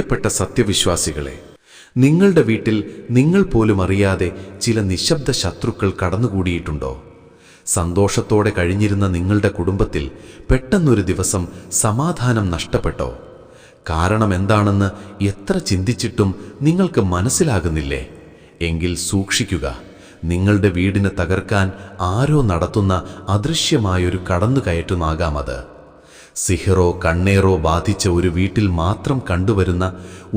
പ്രിയപ്പെട്ട സത്യവിശ്വാസികളെ, നിങ്ങളുടെ വീട്ടിൽ നിങ്ങൾ പോലും അറിയാതെ ചില നിശബ്ദ ശത്രുക്കൾ കടന്നുകൂടിയിട്ടുണ്ടോ? സന്തോഷത്തോടെ കഴിഞ്ഞിരുന്ന നിങ്ങളുടെ കുടുംബത്തിൽ പെട്ടെന്നൊരു ദിവസം സമാധാനം നഷ്ടപ്പെട്ടോ? കാരണം എന്താണെന്ന് എത്ര ചിന്തിച്ചിട്ടും നിങ്ങൾക്ക് മനസ്സിലാകുന്നില്ലേ? എങ്കിൽ സൂക്ഷിക്കുക. നിങ്ങളുടെ വീടിനെ തകർക്കാൻ ആരോ നടത്തുന്ന അദൃശ്യമായൊരു കടന്നുകയറ്റമാകാം അത്. സിഹറോ കണ്ണേറോ ബാധിച്ച ഒരു വീട്ടിൽ മാത്രം കണ്ടുവരുന്ന,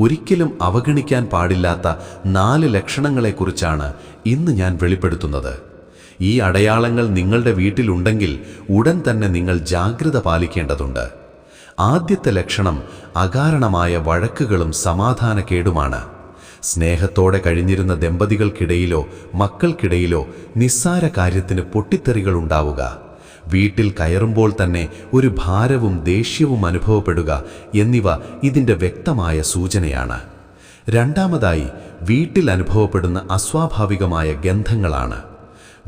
ഒരിക്കലും അവഗണിക്കാൻ പാടില്ലാത്ത 4 ലക്ഷണങ്ങളെക്കുറിച്ചാണ് ഇന്ന് ഞാൻ വെളിപ്പെടുത്തുന്നത്. ഈ അടയാളങ്ങൾ നിങ്ങളുടെ വീട്ടിലുണ്ടെങ്കിൽ ഉടൻ തന്നെ നിങ്ങൾ ജാഗ്രത പാലിക്കേണ്ടതുണ്ട്. ആദ്യത്തെ ലക്ഷണം അകാരണമായ വഴക്കുകളും സമാധാനക്കേടുമാണ്. സ്നേഹത്തോടെ കഴിഞ്ഞിരുന്ന ദമ്പതികൾക്കിടയിലോ മക്കൾക്കിടയിലോ നിസ്സാര കാര്യത്തിന് പൊട്ടിത്തെറികൾ ഉണ്ടാവുക, വീട്ടിൽ കയറുമ്പോൾ തന്നെ ഒരു ഭാരവും ദേഷ്യവും അനുഭവപ്പെടുക എന്നിവ ഇതിൻ്റെ വ്യക്തമായ സൂചനയാണ്. രണ്ടാമതായി, വീട്ടിൽ അനുഭവപ്പെടുന്ന അസ്വാഭാവികമായ ഗന്ധങ്ങളാണ്.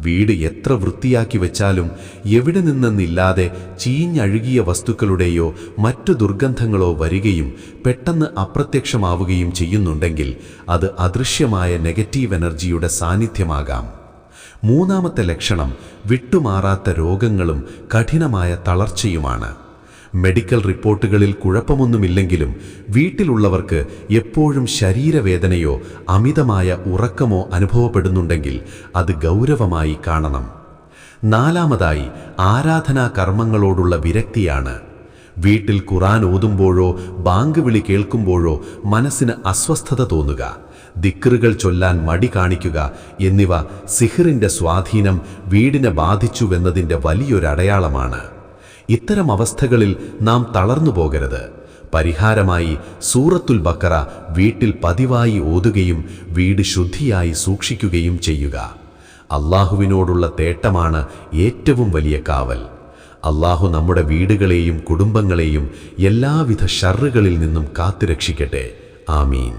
വീട് എത്ര വൃത്തിയാക്കി വെച്ചാലും എവിടെ നിന്നെന്നില്ലാതെ ചീഞ്ഞഴുകിയ വസ്തുക്കളുടെയോ മറ്റു ദുർഗന്ധങ്ങളോ വരികയും പെട്ടെന്ന് അപ്രത്യക്ഷമാവുകയും ചെയ്യുന്നുണ്ടെങ്കിൽ അത് അദൃശ്യമായ നെഗറ്റീവ് എനർജിയുടെ സാന്നിധ്യമാകാം. മൂന്നാമത്തെ ലക്ഷണം വിട്ടുമാറാത്ത രോഗങ്ങളും കഠിനമായ തളർച്ചയുമാണ്. മെഡിക്കൽ റിപ്പോർട്ടുകളിൽ കുഴപ്പമൊന്നുമില്ലെങ്കിലും വീട്ടിലുള്ളവർക്ക് എപ്പോഴും ശരീരവേദനയോ അമിതമായ ഉറക്കമോ അനുഭവപ്പെടുന്നുണ്ടെങ്കിൽ അത് ഗൗരവമായി കാണണം. നാലാമതായി, ആരാധനാ കർമ്മങ്ങളോടുള്ള വിരക്തിയാണ്. വീട്ടിൽ ഖുർആൻ ഓതുമ്പോഴോ ബാങ്ക് വിളി കേൾക്കുമ്പോഴോ മനസ്സിന് അസ്വസ്ഥത തോന്നുക, ദിക്റുകൾ ചൊല്ലാൻ മടി കാണിക്കുക എന്നിവ സിഹറിൻ്റെ സ്വാധീനം വീടിനെ ബാധിച്ചുവെന്നതിൻ്റെ വലിയൊരടയാളമാണ്. ഇത്തരം അവസ്ഥകളിൽ നാം തളർന്നു പോകരുത്. പരിഹാരമായി സൂറത്തുൽ ബഖറ വീട്ടിൽ പതിവായി ഓതുകയും വീട് ശുദ്ധിയായി സൂക്ഷിക്കുകയും ചെയ്യുക. അള്ളാഹുവിനോടുള്ള തേട്ടമാണ് ഏറ്റവും വലിയ കാവൽ. അള്ളാഹു നമ്മുടെ വീടുകളെയും കുടുംബങ്ങളെയും എല്ലാവിധ ഷർറുകളിൽ നിന്നും കാത്തുരക്ഷിക്കട്ടെ. ആമീൻ.